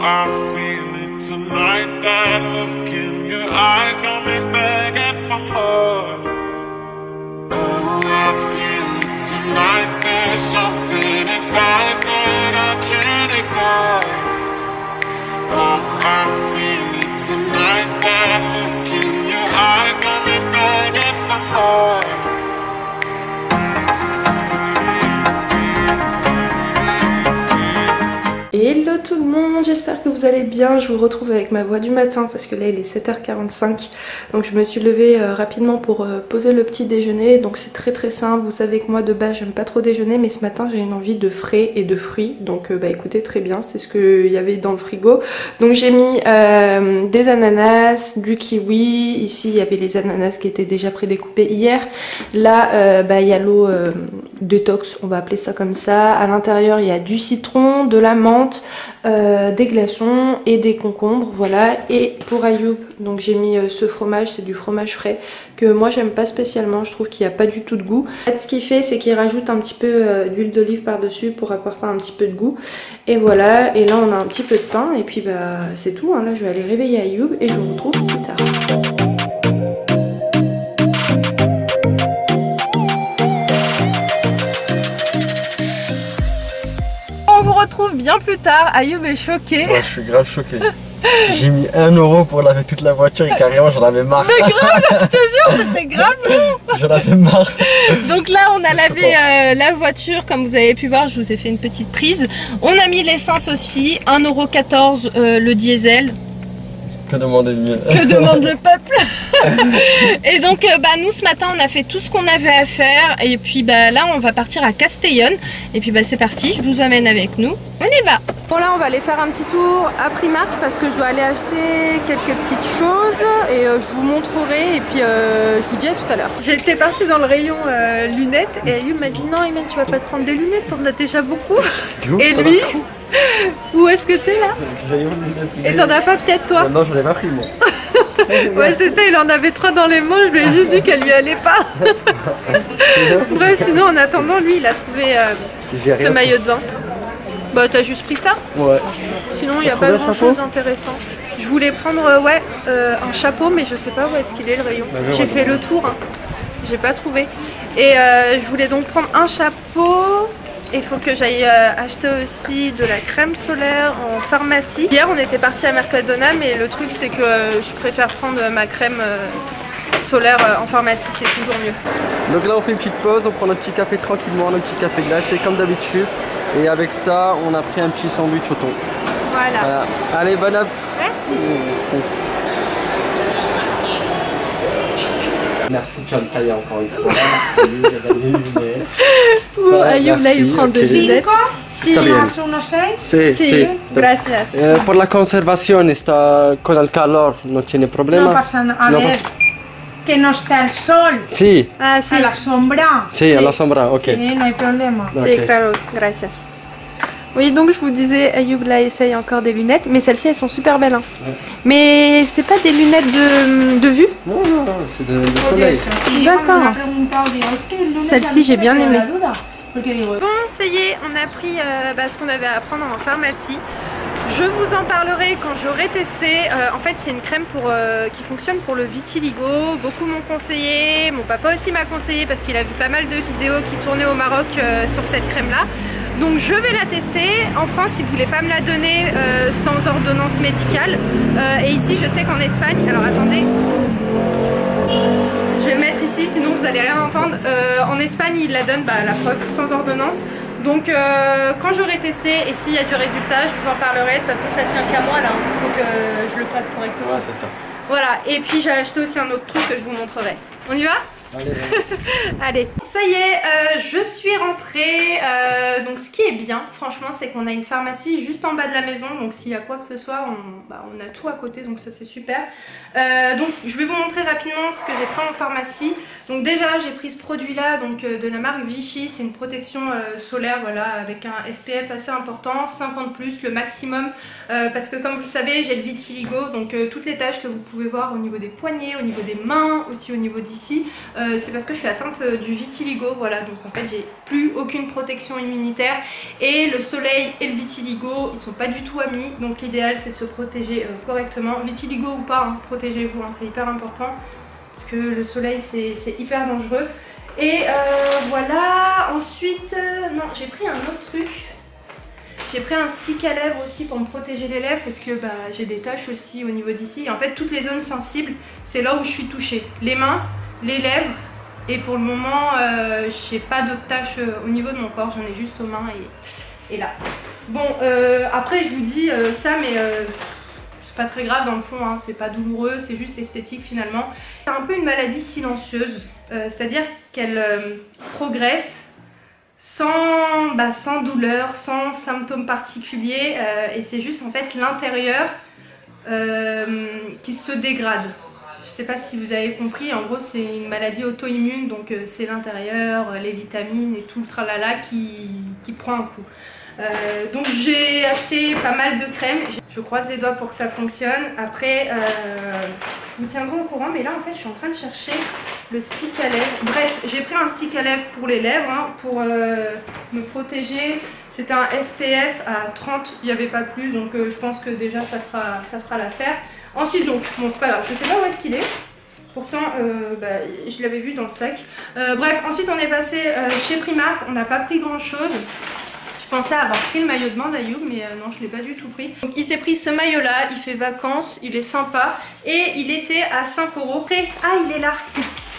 I feel it tonight. That look in your eyes got me begging for more. Oh, I feel it tonight. There's something inside that I can't ignore. Oh, I feel it tonight. That look in your eyes got me begging for more. Hello tout le monde, j'espère que vous allez bien. Je vous retrouve avec ma voix du matin parce que là il est 7h45. Donc je me suis levée rapidement pour poser le petit déjeuner. Donc c'est très simple, vous savez que moi de base j'aime pas trop déjeuner, mais ce matin j'ai une envie de frais et de fruits. Donc bah écoutez, très bien, c'est ce qu'il y avait dans le frigo. Donc j'ai mis des ananas, du kiwi. Ici il y avait les ananas qui étaient déjà prédécoupés hier. Là bah il y a l'eau détox, on va appeler ça comme ça. À l'intérieur il y a du citron, de la menthe, des glaçons et des concombres, voilà. Et pour Ayoub, donc j'ai mis ce fromage, c'est du fromage frais que moi j'aime pas spécialement, je trouve qu'il n'y a pas du tout de goût. En fait, ce qu'il fait, c'est qu'il rajoute un petit peu d'huile d'olive par dessus pour apporter un petit peu de goût, et voilà. Et là on a un petit peu de pain et puis bah c'est tout, hein. Là je vais aller réveiller Ayoub et je vous retrouve plus tard. On vous retrouve bien plus tard. Ayoub est choqué. Ouais, je suis grave choqué. J'ai mis 1 € pour laver toute la voiture et carrément j'en avais marre. Mais grave, je te jure, c'était grave long. J'en avais marre. Donc là on a lavé la voiture, comme vous avez pu voir, je vous ai fait une petite prise. On a mis l'essence aussi, 1,14 € le diesel. Que demande le mieux? Que demande le peuple? Et donc bah, nous ce matin on a fait tout ce qu'on avait à faire. Et puis bah, là on va partir à Castellón. Et puis bah, c'est parti, je vous emmène avec nous. On y va. Bon là on va aller faire un petit tour à Primark parce que je dois aller acheter quelques petites choses. Et je vous montrerai et puis je vous dis à tout à l'heure. J'étais partie dans le rayon lunettes. Et Ayoub m'a dit non Imen, tu vas pas te prendre des lunettes, t'en as déjà beaucoup. Et lui, où est-ce que t'es là? Et t'en as pas peut-être toi? Non, je l'ai pas pris moi. Ouais c'est ça, il en avait 3 dans les mains, je lui ai juste dit qu'elle lui allait pas. Bref, sinon en attendant lui il a trouvé ce maillot de bain. Bah t'as juste pris ça? Ouais. Sinon il n'y a pas grand chose d'intéressant. Je voulais prendre ouais, un chapeau mais je sais pas où est-ce qu'il est le rayon. J'ai fait le tour, hein. J'ai pas trouvé. Et je voulais donc prendre un chapeau. Il faut que j'aille acheter aussi de la crème solaire en pharmacie. Hier on était parti à Mercadona, mais le truc c'est que je préfère prendre ma crème solaire en pharmacie, c'est toujours mieux. Donc là on fait une petite pause, on prend un petit café tranquillement, un petit café glacé comme d'habitude. Et avec ça on a pris un petit sandwich au thon. Voilà. Allez, bonne app. Merci. Merci, tu vas me tailler encore une fois. Ayoub là il prend des lunettes. Está bien. Sí, sí. Gracias. Por la conservación está con el calor, no tiene problema. No pasa nada. A ver, que no está el sol. Sí. Ah, sí. A la sombra. Sí, a la sombra, ok. Sí, no hay problema. C'est claro, gracias. Oui, donc je vous disais, Ayoub là essaye encore des lunettes, mais celles-ci elles sont super belles. Hein. Ouais. Mais c'est pas des lunettes de vue? Non, c'est de soleil. D'accord. Celle-ci j'ai bien aimé. Bon, ça y est, on a pris ce qu'on avait à prendre en pharmacie. Je vous en parlerai quand j'aurai testé. En fait, c'est une crème qui fonctionne pour le vitiligo. Beaucoup m'ont conseillé, mon papa aussi m'a conseillé parce qu'il a vu pas mal de vidéos qui tournaient au Maroc sur cette crème-là. Donc je vais la tester. En France, ils ne voulaient pas me la donner sans ordonnance médicale. Et ici, je sais qu'en Espagne... Alors attendez. Je vais mettre ici, sinon vous n'allez rien entendre. En Espagne, ils la donnent, la preuve, sans ordonnance. Donc quand j'aurai testé et s'il y a du résultat, je vous en parlerai. De toute façon, ça tient qu'à moi là. Il faut que je le fasse correctement. Ouais, c'est ça. Voilà. Et puis j'ai acheté aussi un autre truc que je vous montrerai. On y va? Allez, allez. Ça y est, je suis rentrée. Donc ce qui est bien, franchement, c'est qu'on a une pharmacie juste en bas de la maison. Donc s'il y a quoi que ce soit, on a tout à côté. Donc ça c'est super. Donc je vais vous montrer rapidement ce que j'ai pris en pharmacie. Donc déjà j'ai pris ce produit là, donc de la marque Vichy. C'est une protection solaire, voilà, avec un SPF assez important, 50+, le maximum. Parce que comme vous le savez, j'ai le vitiligo. Donc toutes les taches que vous pouvez voir au niveau des poignets, au niveau des mains, aussi au niveau d'ici. c'est parce que je suis atteinte du vitiligo, voilà, donc en fait j'ai plus aucune protection immunitaire et le soleil et le vitiligo ils sont pas du tout amis, donc l'idéal c'est de se protéger correctement, vitiligo ou pas, hein, protégez-vous, hein, c'est hyper important parce que le soleil c'est hyper dangereux. Et voilà, ensuite, non, j'ai pris un autre truc. J'ai pris un stick à lèvres aussi pour me protéger les lèvres parce que bah, j'ai des taches aussi au niveau d'ici. Et en fait, toutes les zones sensibles, c'est là où je suis touchée. Les mains, les lèvres et pour le moment, j'ai pas d'autres taches au niveau de mon corps. J'en ai juste aux mains et là. Bon, après, je vous dis ça, mais c'est pas très grave dans le fond, hein, c'est pas douloureux, c'est juste esthétique finalement. C'est un peu une maladie silencieuse, c'est-à-dire qu'elle progresse sans douleur, sans symptômes particuliers et c'est juste en fait l'intérieur qui se dégrade. Je sais pas si vous avez compris, en gros c'est une maladie auto-immune, donc c'est l'intérieur, les vitamines et tout le tralala qui prend un coup. Donc j'ai acheté pas mal de crèmes, je croise les doigts pour que ça fonctionne. Après je vous tiendrai au courant, mais là en fait je suis en train de chercher le stick à lèvres. Bref, j'ai pris un stick à lèvres pour les lèvres, hein, pour me protéger. C'était un SPF à 30, il n'y avait pas plus, donc je pense que déjà ça fera l'affaire. Ensuite donc, bon c'est pas grave, je sais pas où est-ce qu'il est. Pourtant, je l'avais vu dans le sac. Bref, ensuite on est passé chez Primark, on n'a pas pris grand chose. Je pensais avoir pris le maillot de bain d'Ayoub, mais non, je ne l'ai pas du tout pris. Donc il s'est pris ce maillot là, il fait vacances, il est sympa. Et il était à 5 €. Ah, il est là,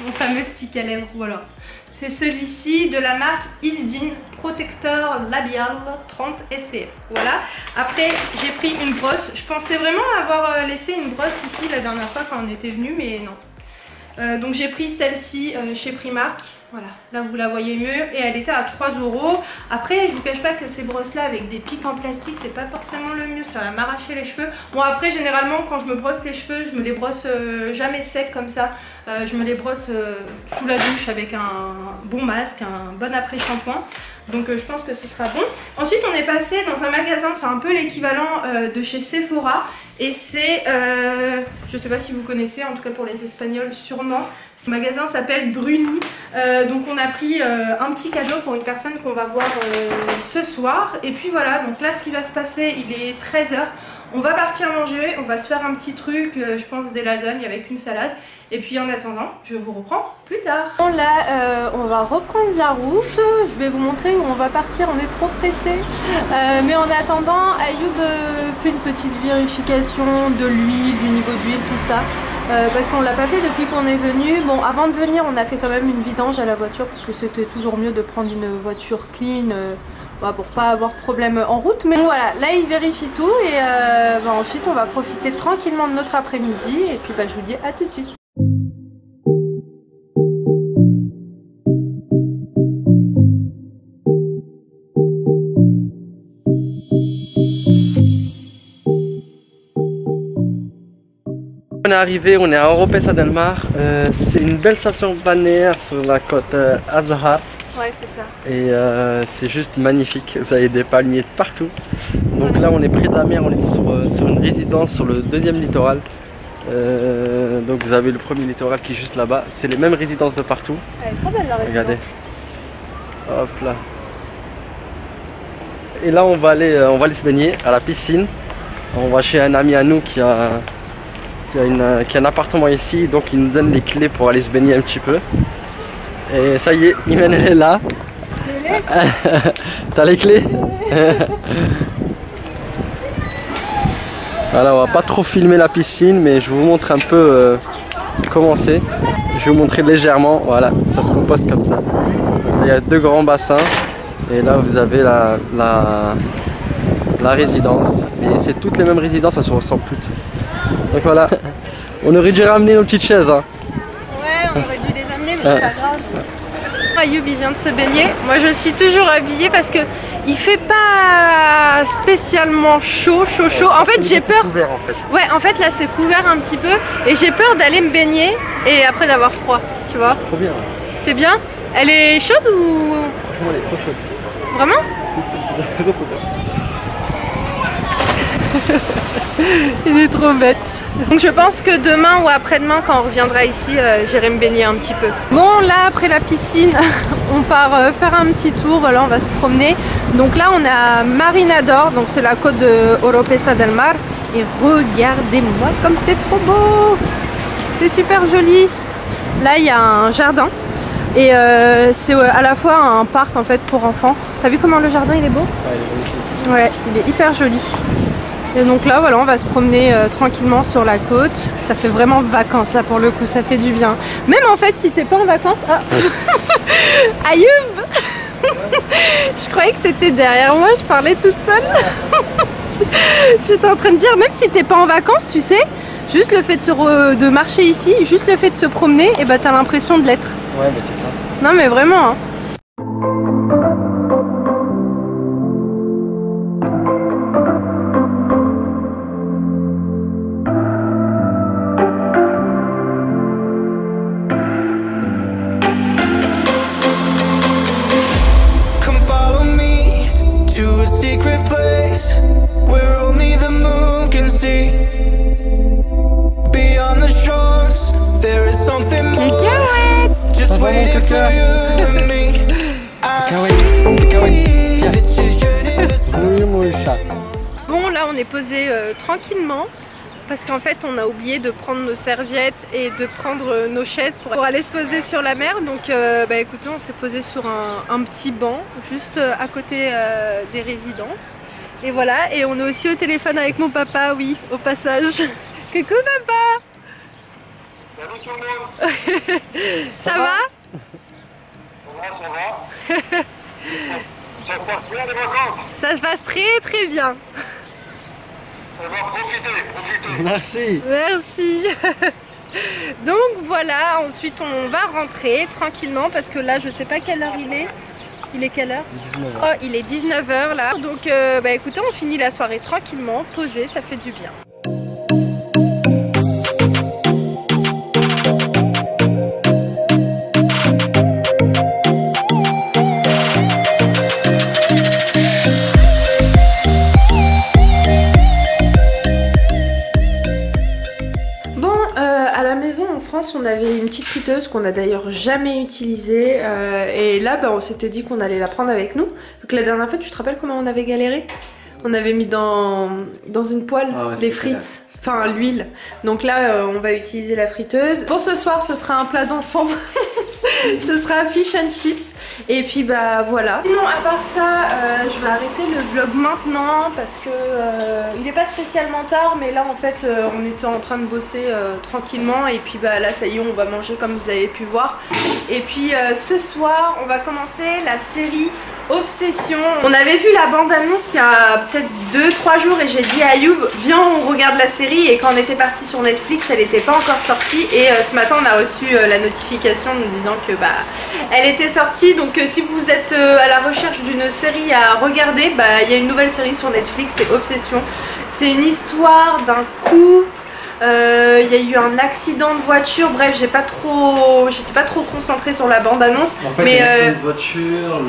mon fameux stick à lèvres, voilà. C'est celui-ci de la marque Isdin Protecteur Labial 30 SPF. Voilà. Après, j'ai pris une brosse. Je pensais vraiment avoir laissé une brosse ici la dernière fois quand on était venu, mais non. Donc j'ai pris celle-ci chez Primark. Voilà, là vous la voyez mieux et elle était à 3 €. Après, je vous cache pas que ces brosses là avec des pics en plastique, c'est pas forcément le mieux, ça va m'arracher les cheveux. Bon, après, généralement, quand je me brosse les cheveux, je me les brosse jamais secs comme ça. Je me les brosse sous la douche avec un bon masque, un bon après-shampoing. Donc je pense que ce sera bon. Ensuite, on est passé dans un magasin, c'est un peu l'équivalent de chez Sephora. Et c'est, je sais pas si vous connaissez, en tout cas pour les Espagnols sûrement. Ce magasin s'appelle Druni. Donc on a pris un petit cadeau pour une personne qu'on va voir ce soir. Et puis voilà, donc là ce qui va se passer, il est 13 h. On va partir manger, on va se faire un petit truc, je pense des lasagnes avec une salade. Et puis en attendant, je vous reprends plus tard. Bon, là, on va reprendre la route. Je vais vous montrer où on va partir, on est trop pressés. Mais en attendant, Ayoub fait une petite vérification de l'huile, du niveau d'huile, tout ça. Parce qu'on l'a pas fait depuis qu'on est venu. Bon, avant de venir, on a fait quand même une vidange à la voiture parce que c'était toujours mieux de prendre une voiture clean pour pas avoir de problème en route. Mais bon, voilà, là il vérifie tout et ensuite on va profiter tranquillement de notre après-midi et puis je vous dis à tout de suite. On est arrivé, on est à Oropesa del Mar. C'est une belle station balnéaire sur la côte Azahar. Ouais, c'est ça. Et c'est juste magnifique. Vous avez des palmiers de partout. Donc là, on est près de la mer, on est sur une résidence sur le deuxième littoral. Donc vous avez le premier littoral qui est juste là-bas. C'est les mêmes résidences de partout. Elle est trop belle la résidence. Regardez. Hop là. Et là, on va aller se baigner à la piscine. On va chez un ami à nous qui a un appartement ici, donc il nous donne les clés pour aller se baigner un petit peu. Et ça y est, Imen elle est là. T'as les clés? Voilà, on va pas trop filmer la piscine, mais je vous montre un peu comment c'est. Je vais vous montrer légèrement, voilà, ça se compose comme ça. Il y a deux grands bassins, et là vous avez la résidence. Et c'est toutes les mêmes résidences, elles se ressemblent toutes. Donc voilà, on aurait dû ramener nos petites chaises. Hein. Ouais, on aurait dû les amener, mais c'est pas grave. Ayoub il vient de se baigner. Moi je suis toujours habillée parce que il fait pas spécialement chaud. En fait j'ai peur. Couvert, en fait. Ouais, en fait là c'est couvert un petit peu et j'ai peur d'aller me baigner et après d'avoir froid, tu vois. Trop bien. T'es bien? Elle est chaude ou? Franchement elle est trop chaude. Vraiment? Il est trop bête. Donc je pense que demain ou après-demain quand on reviendra ici, j'irai me baigner un petit peu. Bon là après la piscine, on part faire un petit tour, voilà on va se promener. Donc là on est à Marinador, donc c'est la côte de Oropesa del Mar. Et regardez-moi comme c'est trop beau. C'est super joli. Là il y a un jardin. Et c'est à la fois un parc en fait pour enfants. T'as vu comment le jardin il est beau? Ouais, il est magnifique. Ouais, il est hyper joli. Et donc là, voilà, on va se promener tranquillement sur la côte. Ça fait vraiment vacances, là, pour le coup, ça fait du bien. Même en fait, si t'es pas en vacances... Ah. Ayoub. Je croyais que t'étais derrière moi, je parlais toute seule. J'étais en train de dire, même si t'es pas en vacances, tu sais, juste le fait de marcher ici, juste le fait de se promener, et bah t'as l'impression de l'être. Ouais, mais c'est ça. Non mais vraiment, hein. Bon là on est posé tranquillement parce qu'en fait on a oublié de prendre nos serviettes et de prendre nos chaises pour aller se poser sur la mer. Donc bah écoutez, on s'est posé sur un petit banc juste à côté des résidences. Et voilà, et on est aussi au téléphone avec mon papa, oui, au passage. Coucou papa. Salut tout le monde. Ça va? Ça va. Ça se passe bien les vacances? Ça se passe très très bien. Ça va, profitez. Merci. Merci. Donc voilà, ensuite on va rentrer tranquillement parce que là je sais pas quelle heure il est. Il est quelle heure? 19h. Oh, il est 19h là. Donc bah écoutez, on finit la soirée tranquillement, posé, ça fait du bien. On avait une petite friteuse qu'on a d'ailleurs jamais utilisée et là bah, on s'était dit qu'on allait la prendre avec nous. Donc la dernière fois, tu te rappelles comment on avait galéré? On avait mis dans une poêle les frites, enfin l'huile. Donc là on va utiliser la friteuse. Pour ce soir ce sera un plat d'enfant. Ce sera fish and chips. Et puis bah voilà. Sinon à part ça, je vais arrêter le vlog maintenant parce que il est pas spécialement tard, mais là en fait on était en train de bosser tranquillement. Et puis bah là ça y est, on va manger comme vous avez pu voir. Et puis ce soir on va commencer la série Obsession. On avait vu la bande-annonce il y a peut-être 2-3 jours et j'ai dit à Ayoub, viens on regarde la série. Et quand on était parti sur Netflix, elle n'était pas encore sortie. Et ce matin on a reçu la notification nous disant que bah elle était sortie. Donc si vous êtes à la recherche d'une série à regarder, bah il y a une nouvelle série sur Netflix, c'est Obsession. C'est une histoire d'un couple. Il y a eu un accident de voiture, bref j'étais pas trop concentrée sur la bande annonce. En fait, il y a un accident de voiture,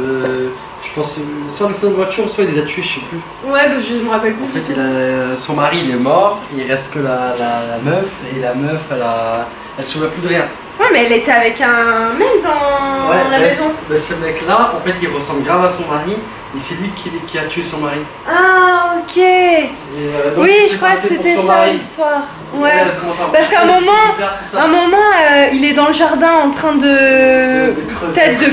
je pense soit l'accident de voiture soit il les a tués, je sais plus. Ouais bah, je me rappelle plus. En fait son mari il est mort, il reste que la meuf, et la meuf elle se souvient plus de rien. Ouais mais elle était avec un mec dans la maison. Ce mec là en fait il ressemble grave à son mari. Et c'est lui qui a tué son mari. Ah ok. Oui je crois que c'était ça l'histoire. Ouais. Parce qu'à un moment, il est dans le jardin en train de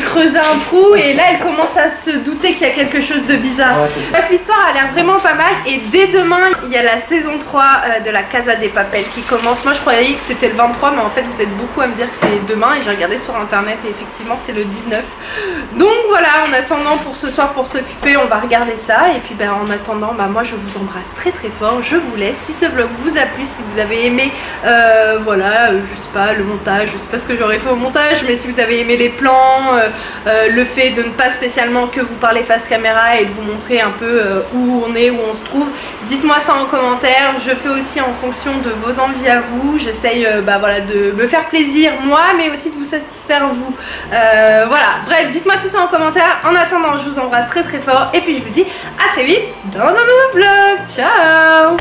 creuser un trou et là elle commence à se douter qu'il y a quelque chose de bizarre. Ouais, bref l'histoire a l'air vraiment pas mal et dès demain il y a la saison 3 de la Casa de Papel qui commence. Moi je croyais que c'était le 23 mais en fait vous êtes beaucoup à me dire que c'est demain et j'ai regardé sur internet et effectivement c'est le 19. Donc voilà, en attendant pour ce soir pour s'occuper on va regarder ça et puis ben, en attendant bah, moi je vous embrasse très très fort, je vous laisse. Si ce vlog vous a plu, si vous avez aimé voilà je sais pas le montage, je sais pas ce que j'aurais fait au montage, mais si vous avez aimé les plans, le fait de ne pas spécialement que vous parlez face caméra et de vous montrer un peu où on est, où on se trouve, dites-moi ça en commentaire. Je fais aussi en fonction de vos envies à vous, j'essaye bah, voilà, de me faire plaisir moi mais aussi de vous satisfaire vous. Voilà, bref dites-moi tout ça en commentaire. En attendant je vous embrasse très très fort et puis je vous dis à très vite dans un nouveau vlog. Ciao.